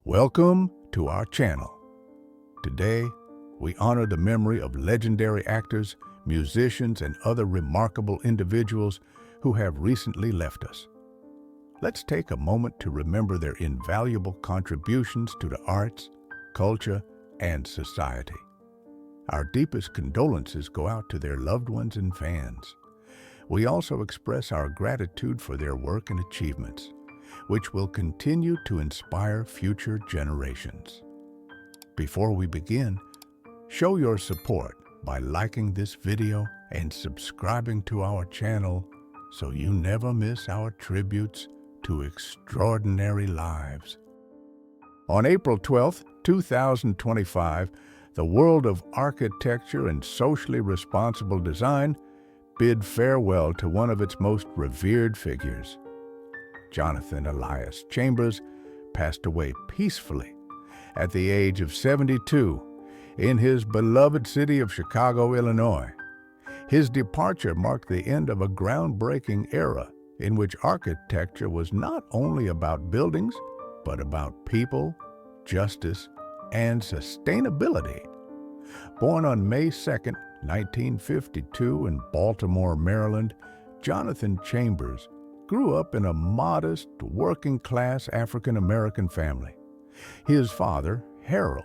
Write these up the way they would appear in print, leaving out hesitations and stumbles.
Welcome to our channel. Today, we honor the memory of legendary actors, musicians, and other remarkable individuals who have recently left us. Let's take a moment to remember their invaluable contributions to the arts, culture, and society. Our deepest condolences go out to their loved ones and fans. We also express our gratitude for their work and achievements, which will continue to inspire future generations. Before we begin, show your support by liking this video and subscribing to our channel so you never miss our tributes to extraordinary lives. On April 12, 2025, the world of architecture and socially responsible design bid farewell to one of its most revered figures. Jonathan Elias Chambers passed away peacefully at the age of 72 in his beloved city of Chicago, Illinois. His departure marked the end of a groundbreaking era in which architecture was not only about buildings, but about people, justice, and sustainability. Born on May 2, 1952 in Baltimore, Maryland, Jonathan Chambers grew up in a modest, working-class African-American family. His father, Harold,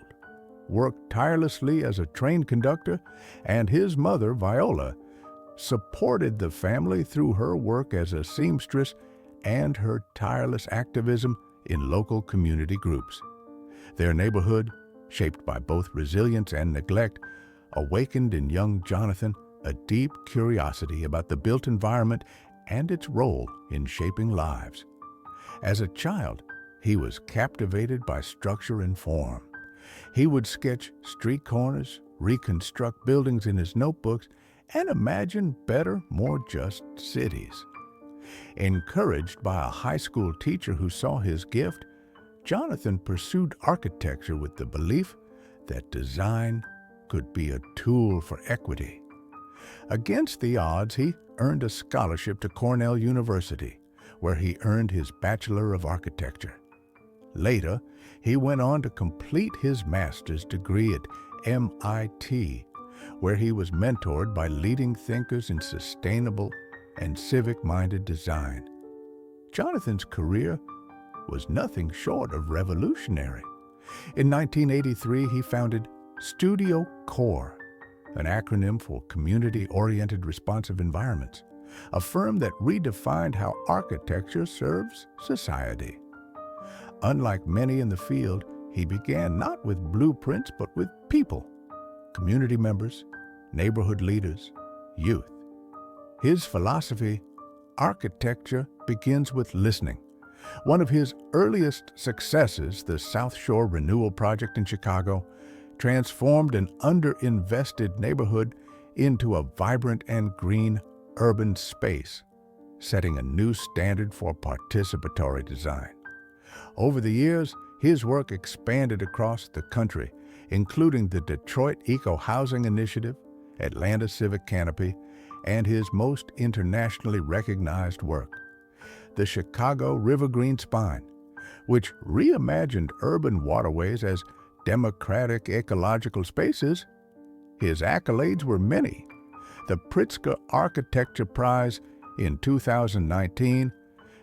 worked tirelessly as a train conductor, and his mother, Viola, supported the family through her work as a seamstress and her tireless activism in local community groups. Their neighborhood, shaped by both resilience and neglect, awakened in young Jonathan a deep curiosity about the built environment and its role in shaping lives. As a child, he was captivated by structure and form. He would sketch street corners, reconstruct buildings in his notebooks, and imagine better, more just cities. Encouraged by a high school teacher who saw his gift, Jonathan pursued architecture with the belief that design could be a tool for equity. Against the odds, he earned a scholarship to Cornell University, where he earned his Bachelor of Architecture. Later, he went on to complete his master's degree at MIT, where he was mentored by leading thinkers in sustainable and civic-minded design. Jonathan's career was nothing short of revolutionary. In 1983, he founded Studio Core, an acronym for Community-Oriented Responsive Environments, a firm that redefined how architecture serves society. Unlike many in the field, he began not with blueprints, but with people, community members, neighborhood leaders, youth. His philosophy, architecture begins with listening. One of his earliest successes, the South Shore Renewal Project in Chicago, transformed an underinvested neighborhood into a vibrant and green urban space, setting a new standard for participatory design. Over the years, his work expanded across the country, including the Detroit Eco-Housing Initiative, Atlanta Civic Canopy, and his most internationally recognized work, the Chicago River Green Spine, which reimagined urban waterways as democratic ecological spaces. His accolades were many: the Pritzker Architecture Prize in 2019,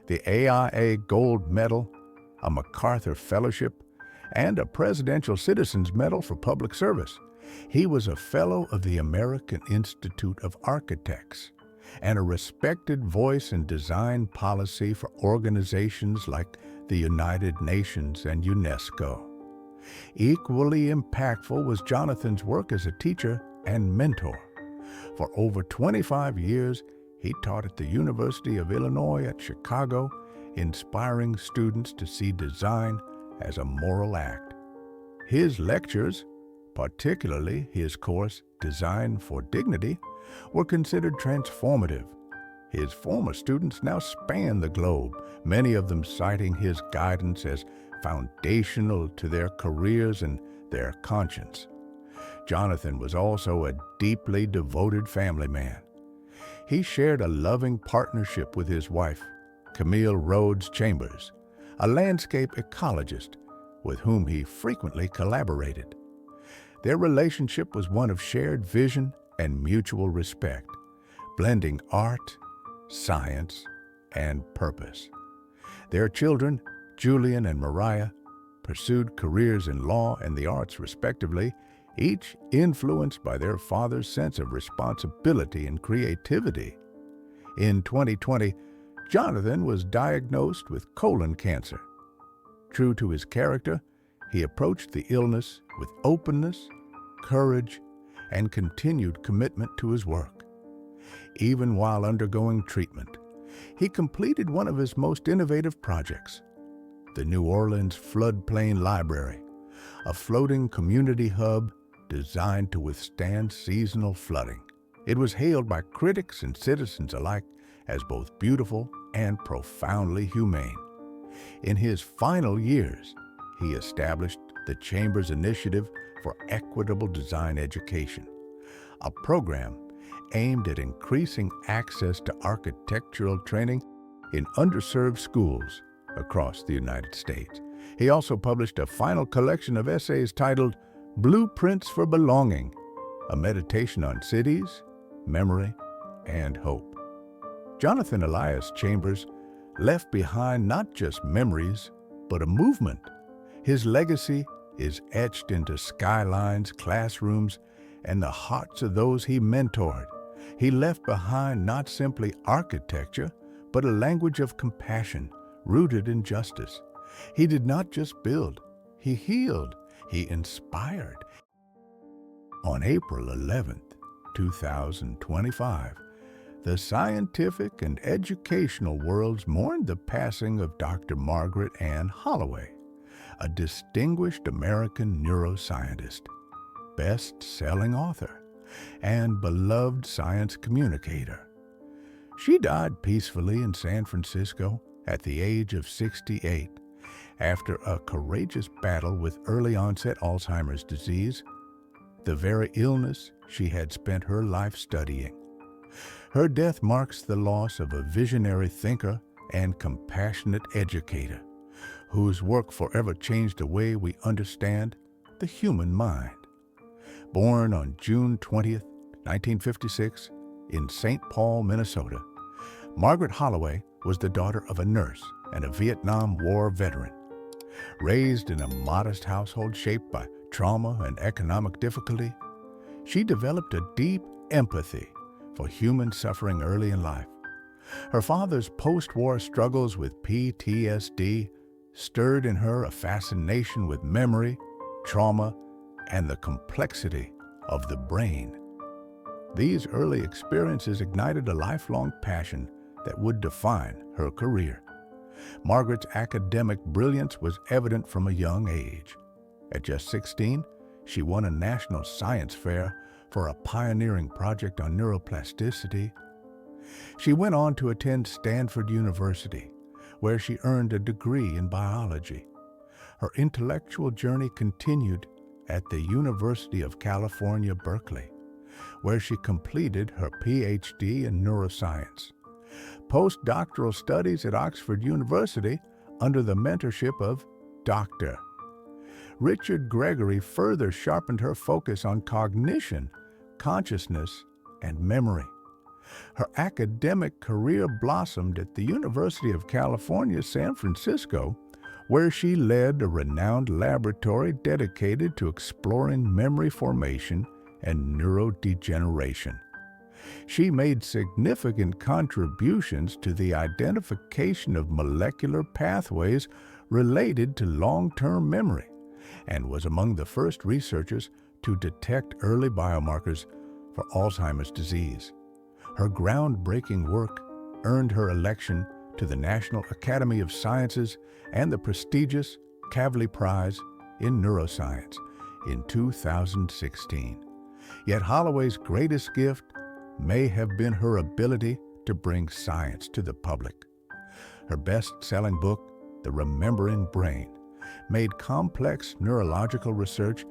the AIA Gold Medal, a MacArthur Fellowship, and a Presidential Citizens Medal for Public Service. He was a Fellow of the American Institute of Architects and a respected voice in design policy for organizations like the United Nations and UNESCO. Equally impactful was Jonathan's work as a teacher and mentor. For over 25 years, he taught at the University of Illinois at Chicago, inspiring students to see design as a moral act. His lectures, particularly his course Design for Dignity, were considered transformative. His former students now span the globe, many of them citing his guidance as foundational to their careers and their conscience. Jonathan was also a deeply devoted family man. He shared a loving partnership with his wife, Camille Rhodes Chambers, a landscape ecologist with whom he frequently collaborated. Their relationship was one of shared vision and mutual respect, blending art, science, and purpose. Their children, Julian and Mariah, pursued careers in law and the arts respectively, each influenced by their father's sense of responsibility and creativity. In 2020, Jonathan was diagnosed with colon cancer. True to his character, he approached the illness with openness, courage, and continued commitment to his work. Even while undergoing treatment, he completed one of his most innovative projects, the New Orleans Floodplain Library, a floating community hub designed to withstand seasonal flooding. It was hailed by critics and citizens alike as both beautiful and profoundly humane. In his final years, he established the Chamber's Initiative for Equitable Design Education, a program aimed at increasing access to architectural training in underserved schools across the United States. He also published a final collection of essays titled Blueprints for Belonging, a meditation on cities, memory, and hope. Jonathan Elias Chambers left behind not just memories, but a movement. His legacy is etched into skylines, classrooms, and the hearts of those he mentored. He left behind not simply architecture, but a language of compassion rooted in justice. He did not just build, he healed, he inspired. On April 11, 2025, the scientific and educational worlds mourned the passing of Dr. Margaret Ann Holloway, a distinguished American neuroscientist, best-selling author, and beloved science communicator. She died peacefully in San Francisco at the age of 68 after a courageous battle with early-onset Alzheimer's disease, the very illness she had spent her life studying. Her death marks the loss of a visionary thinker and compassionate educator, whose work forever changed the way we understand the human mind. Born on June 20th, 1956, in St. Paul, Minnesota, Margaret Holloway was the daughter of a nurse and a Vietnam War veteran. Raised in a modest household shaped by trauma and economic difficulty, she developed a deep empathy for human suffering early in life. Her father's post-war struggles with PTSD stirred in her a fascination with memory, trauma, and the complexity of the brain. These early experiences ignited a lifelong passion that would define her career. Margaret's academic brilliance was evident from a young age. At just 16, she won a national science fair for a pioneering project on neuroplasticity. She went on to attend Stanford University, where she earned a degree in biology. Her intellectual journey continued at the University of California, Berkeley, where she completed her PhD in neuroscience. Postdoctoral studies at Oxford University under the mentorship of Dr. Richard Gregory further sharpened her focus on cognition, consciousness, and memory. Her academic career blossomed at the University of California, San Francisco, where she led a renowned laboratory dedicated to exploring memory formation and neurodegeneration. She made significant contributions to the identification of molecular pathways related to long-term memory and was among the first researchers to detect early biomarkers for Alzheimer's disease. Her groundbreaking work earned her election to the National Academy of Sciences and the prestigious Kavli Prize in Neuroscience in 2016. Yet Holloway's greatest gift may have been her ability to bring science to the public. Her best-selling book, The Remembering Brain, made complex neurological research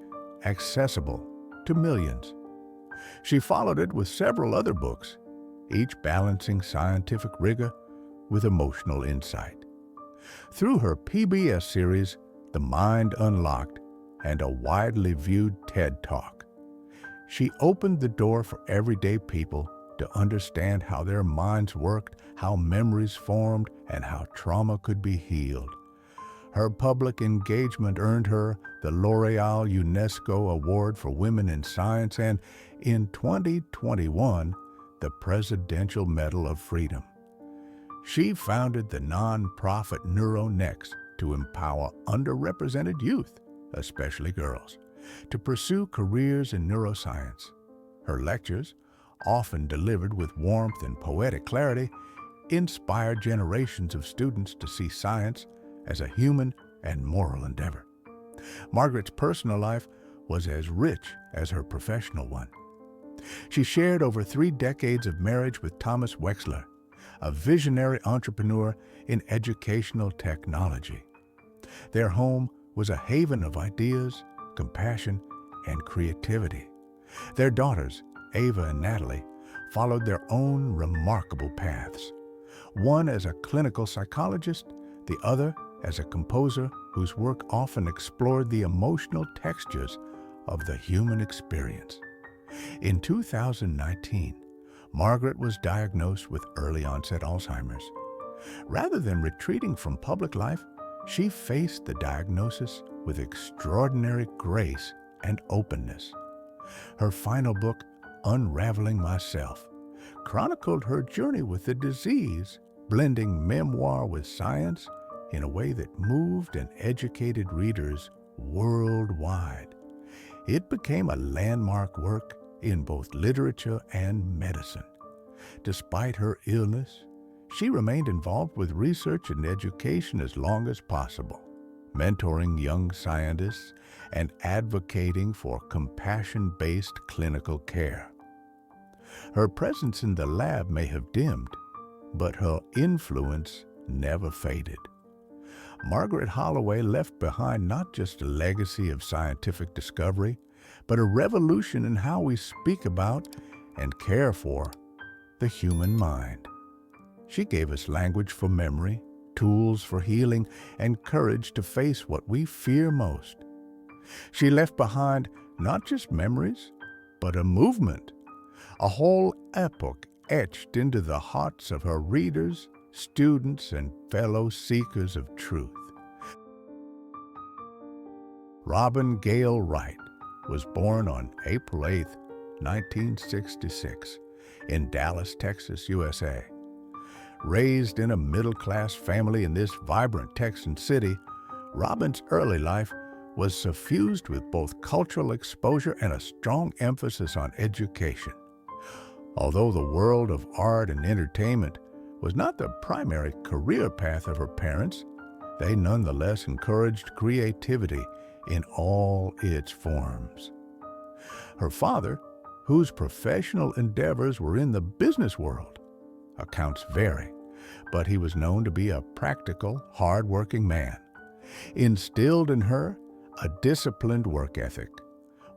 accessible to millions. She followed it with several other books, each balancing scientific rigor with emotional insight. Through her PBS series, The Mind Unlocked, and a widely viewed TED Talk. She opened the door for everyday people to understand how their minds worked, how memories formed, and how trauma could be healed. Her public engagement earned her the L'Oreal UNESCO Award for Women in Science and, in 2021, the Presidential Medal of Freedom. She founded the nonprofit NeuroNext to empower underrepresented youth, especially girls, to pursue careers in neuroscience. Her lectures, often delivered with warmth and poetic clarity, inspired generations of students to see science as a human and moral endeavor. Margaret's personal life was as rich as her professional one. She shared over 3 decades of marriage with Thomas Wexler, a visionary entrepreneur in educational technology. Their home was a haven of ideas, compassion, and creativity. Their daughters, Ava and Natalie, followed their own remarkable paths. One as a clinical psychologist, the other as a composer whose work often explored the emotional textures of the human experience. In 2019, Margaret was diagnosed with early-onset Alzheimer's. Rather than retreating from public life, she faced the diagnosis with extraordinary grace and openness. Her final book, Unraveling Myself, chronicled her journey with the disease, blending memoir with science in a way that moved and educated readers worldwide. It became a landmark work in both literature and medicine. Despite her illness, she remained involved with research and education as long as possible, mentoring young scientists and advocating for compassion-based clinical care. Her presence in the lab may have dimmed, but her influence never faded. Margaret Holloway left behind not just a legacy of scientific discovery, but a revolution in how we speak about and care for the human mind. She gave us language for memory, tools for healing, and courage to face what we fear most. She left behind not just memories, but a movement, a whole epoch etched into the hearts of her readers, students, and fellow seekers of truth. Robin Gale Wright was born on April 8, 1966, in Dallas, Texas, USA. Raised in a middle-class family in this vibrant Texan city, Robin's early life was suffused with both cultural exposure and a strong emphasis on education. Although the world of art and entertainment was not the primary career path of her parents, they nonetheless encouraged creativity in all its forms. Her father, whose professional endeavors were in the business world, accounts vary, but he was known to be a practical, hard-working man, instilled in her a disciplined work ethic,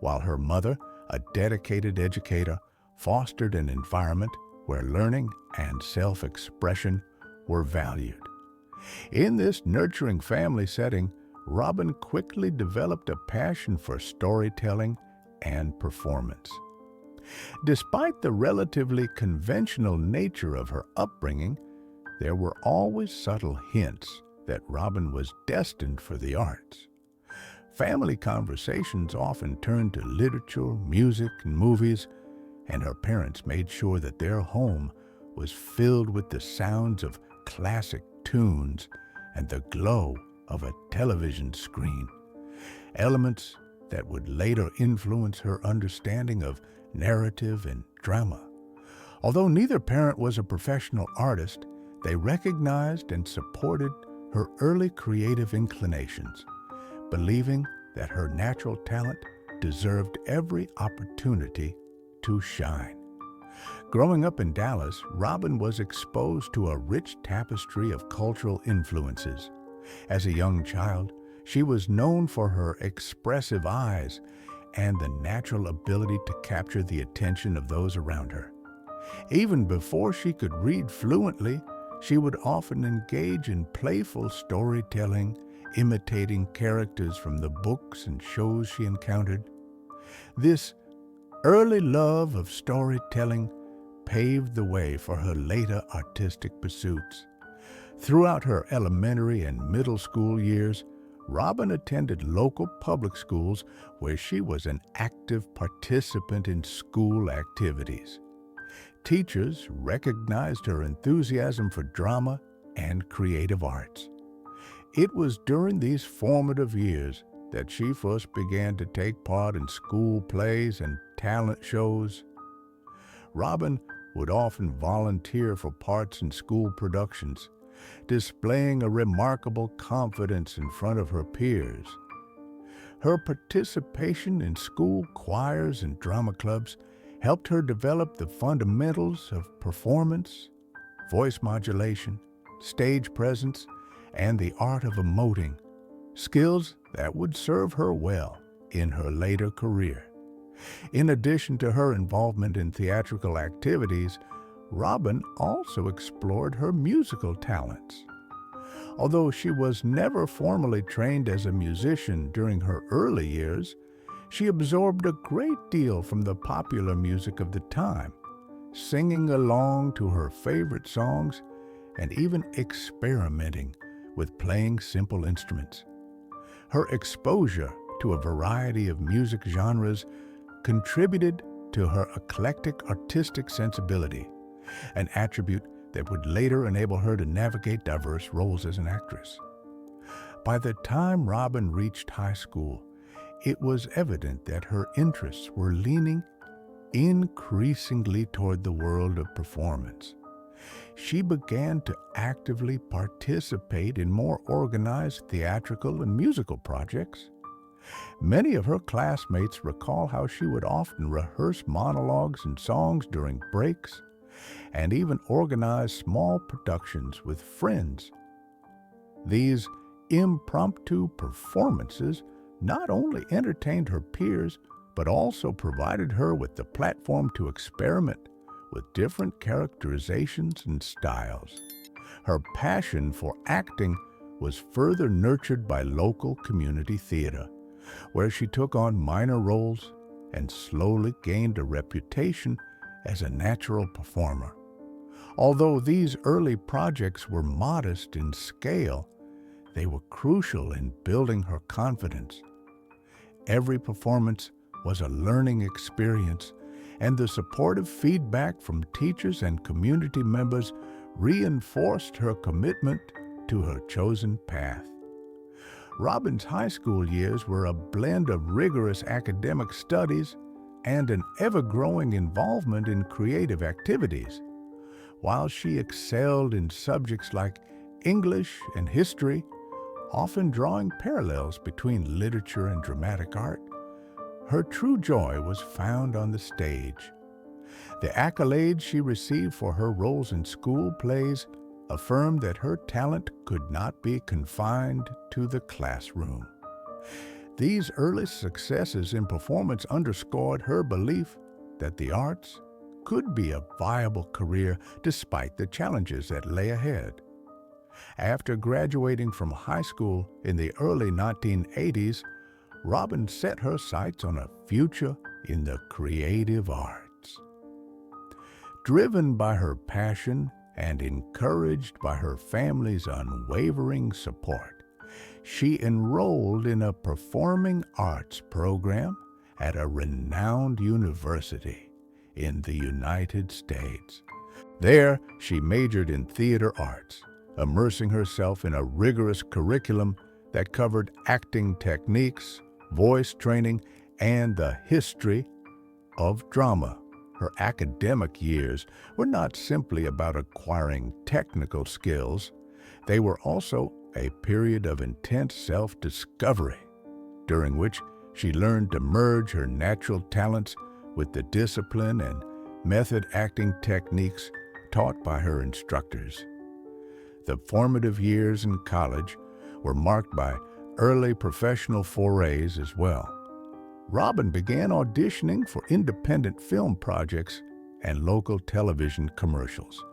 while her mother, a dedicated educator, fostered an environment where learning and self-expression were valued. In this nurturing family setting, Robin quickly developed a passion for storytelling and performance. Despite the relatively conventional nature of her upbringing, there were always subtle hints that Robin was destined for the arts. Family conversations often turned to literature, music, and movies, and her parents made sure that their home was filled with the sounds of classic tunes and the glow of a television screen, elements that would later influence her understanding of narrative and drama. Although neither parent was a professional artist, they recognized and supported her early creative inclinations, believing that her natural talent deserved every opportunity to shine. Growing up in Dallas, Robin was exposed to a rich tapestry of cultural influences. As a young child, she was known for her expressive eyes and the natural ability to capture the attention of those around her. Even before she could read fluently, she would often engage in playful storytelling, imitating characters from the books and shows she encountered. This early love of storytelling paved the way for her later artistic pursuits. Throughout her elementary and middle school years, Robin attended local public schools where she was an active participant in school activities. Teachers recognized her enthusiasm for drama and creative arts. It was during these formative years that she first began to take part in school plays and talent shows. Robin would often volunteer for parts in school productions, displaying a remarkable confidence in front of her peers. Her participation in school choirs and drama clubs helped her develop the fundamentals of performance, voice modulation, stage presence, and the art of emoting, skills that would serve her well in her later career. In addition to her involvement in theatrical activities, Robin also explored her musical talents. Although she was never formally trained as a musician during her early years, she absorbed a great deal from the popular music of the time, singing along to her favorite songs and even experimenting with playing simple instruments. Her exposure to a variety of music genres contributed to her eclectic artistic sensibility, an attribute that would later enable her to navigate diverse roles as an actress. By the time Robin reached high school, it was evident that her interests were leaning increasingly toward the world of performance. She began to actively participate in more organized theatrical and musical projects. Many of her classmates recall how she would often rehearse monologues and songs during breaks, and even organize small productions with friends. These impromptu performances not only entertained her peers, but also provided her with the platform to experiment with different characterizations and styles. Her passion for acting was further nurtured by local community theater, where she took on minor roles and slowly gained a reputation as a natural performer. Although these early projects were modest in scale, they were crucial in building her confidence. Every performance was a learning experience, and the supportive feedback from teachers and community members reinforced her commitment to her chosen path. Robin's high school years were a blend of rigorous academic studies and an ever-growing involvement in creative activities. While she excelled in subjects like English and history, often drawing parallels between literature and dramatic art, her true joy was found on the stage. The accolades she received for her roles in school plays affirmed that her talent could not be confined to the classroom. These early successes in performance underscored her belief that the arts could be a viable career despite the challenges that lay ahead. After graduating from high school in the early 1980s, Robin set her sights on a future in the creative arts. Driven by her passion and encouraged by her family's unwavering support, she enrolled in a performing arts program at a renowned university in the United States. There, she majored in theater arts, immersing herself in a rigorous curriculum that covered acting techniques, voice training, and the history of drama. Her academic years were not simply about acquiring technical skills. They were also a period of intense self-discovery, during which she learned to merge her natural talents with the discipline and method acting techniques taught by her instructors. The formative years in college were marked by early professional forays as well. Robin began auditioning for independent film projects and local television commercials,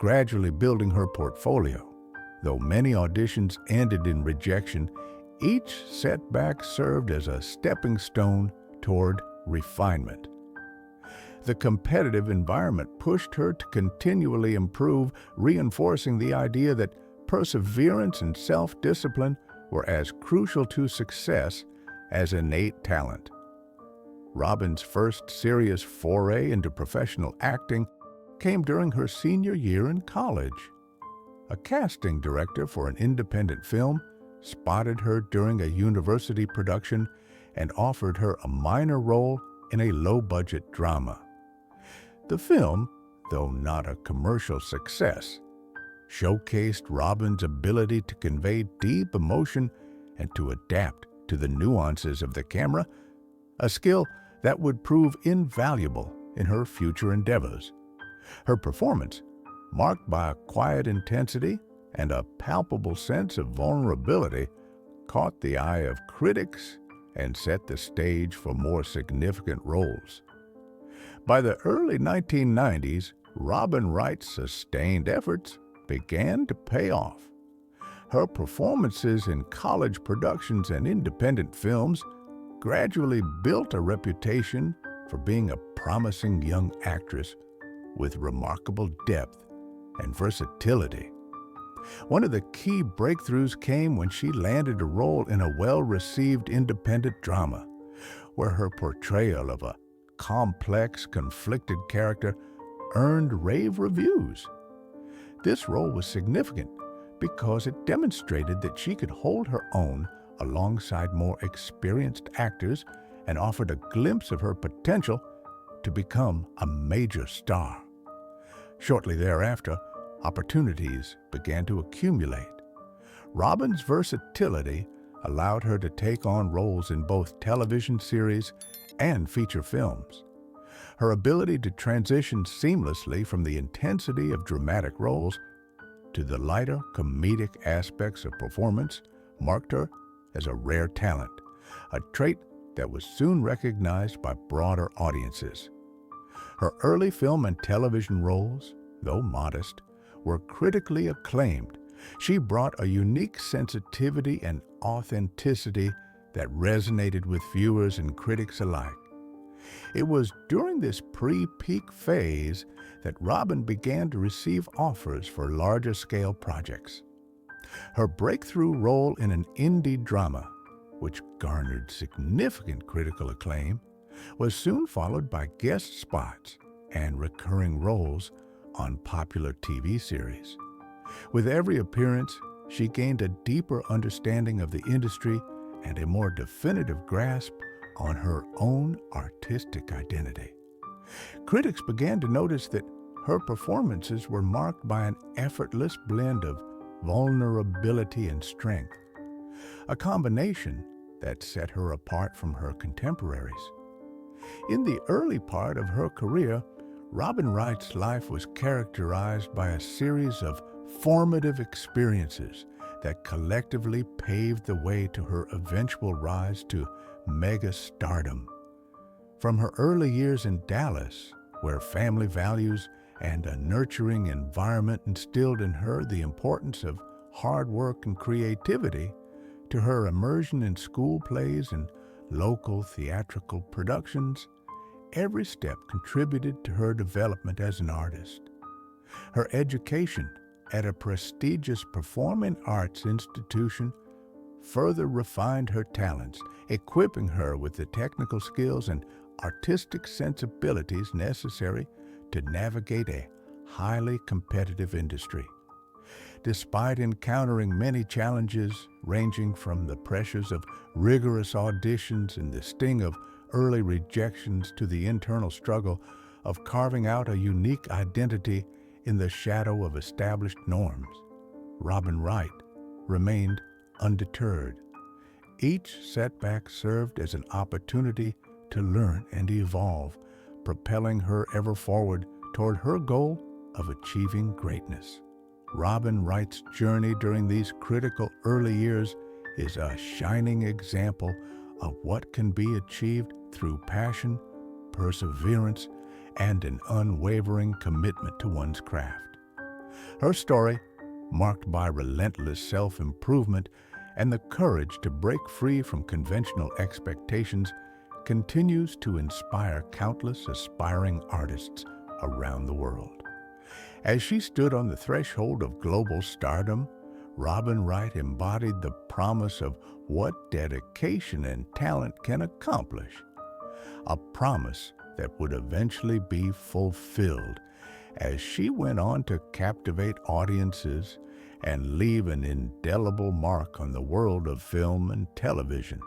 gradually building her portfolio. Though many auditions ended in rejection, each setback served as a stepping stone toward refinement. The competitive environment pushed her to continually improve, reinforcing the idea that perseverance and self-discipline were as crucial to success as innate talent. Robin's first serious foray into professional acting came during her senior year in college. A casting director for an independent film spotted her during a university production and offered her a minor role in a low-budget drama. The film, though not a commercial success, showcased Robin's ability to convey deep emotion and to adapt to the nuances of the camera, a skill that would prove invaluable in her future endeavors. Her performance, marked by a quiet intensity and a palpable sense of vulnerability, caught the eye of critics and set the stage for more significant roles. By the early 1990s, Robin Wright's sustained efforts began to pay off. Her performances in college productions and independent films gradually built a reputation for being a promising young actress with remarkable depth and versatility. One of the key breakthroughs came when she landed a role in a well-received independent drama, where her portrayal of a complex, conflicted character earned rave reviews. This role was significant because it demonstrated that she could hold her own alongside more experienced actors and offered a glimpse of her potential to become a major star. Shortly thereafter, opportunities began to accumulate. Robin's versatility allowed her to take on roles in both television series and feature films. Her ability to transition seamlessly from the intensity of dramatic roles to the lighter comedic aspects of performance marked her as a rare talent, a trait that was soon recognized by broader audiences. Her early film and television roles, though modest, were critically acclaimed. She brought a unique sensitivity and authenticity that resonated with viewers and critics alike. It was during this pre-peak phase that Robin began to receive offers for larger-scale projects. Her breakthrough role in an indie drama, which garnered significant critical acclaim, was soon followed by guest spots and recurring roles on popular TV series. With every appearance, she gained a deeper understanding of the industry and a more definitive grasp on her own artistic identity. Critics began to notice that her performances were marked by an effortless blend of vulnerability and strength, a combination that set her apart from her contemporaries. In the early part of her career, Robin Wright's life was characterized by a series of formative experiences that collectively paved the way to her eventual rise to mega-stardom. From her early years in Dallas, where family values and a nurturing environment instilled in her the importance of hard work and creativity, to her immersion in school plays and local theatrical productions, every step contributed to her development as an artist. Her education at a prestigious performing arts institution further refined her talents, equipping her with the technical skills and artistic sensibilities necessary to navigate a highly competitive industry. Despite encountering many challenges ranging from the pressures of rigorous auditions and the sting of early rejections to the internal struggle of carving out a unique identity in the shadow of established norms, Robin Wright remained undeterred. Each setback served as an opportunity to learn and evolve, propelling her ever forward toward her goal of achieving greatness. Robin Wright's journey during these critical early years is a shining example of what can be achieved through passion, perseverance, and an unwavering commitment to one's craft. Her story, marked by relentless self-improvement and the courage to break free from conventional expectations, continues to inspire countless aspiring artists around the world. As she stood on the threshold of global stardom, Robin Wright embodied the promise of what dedication and talent can accomplish, a promise that would eventually be fulfilled as she went on to captivate audiences and leave an indelible mark on the world of film and television.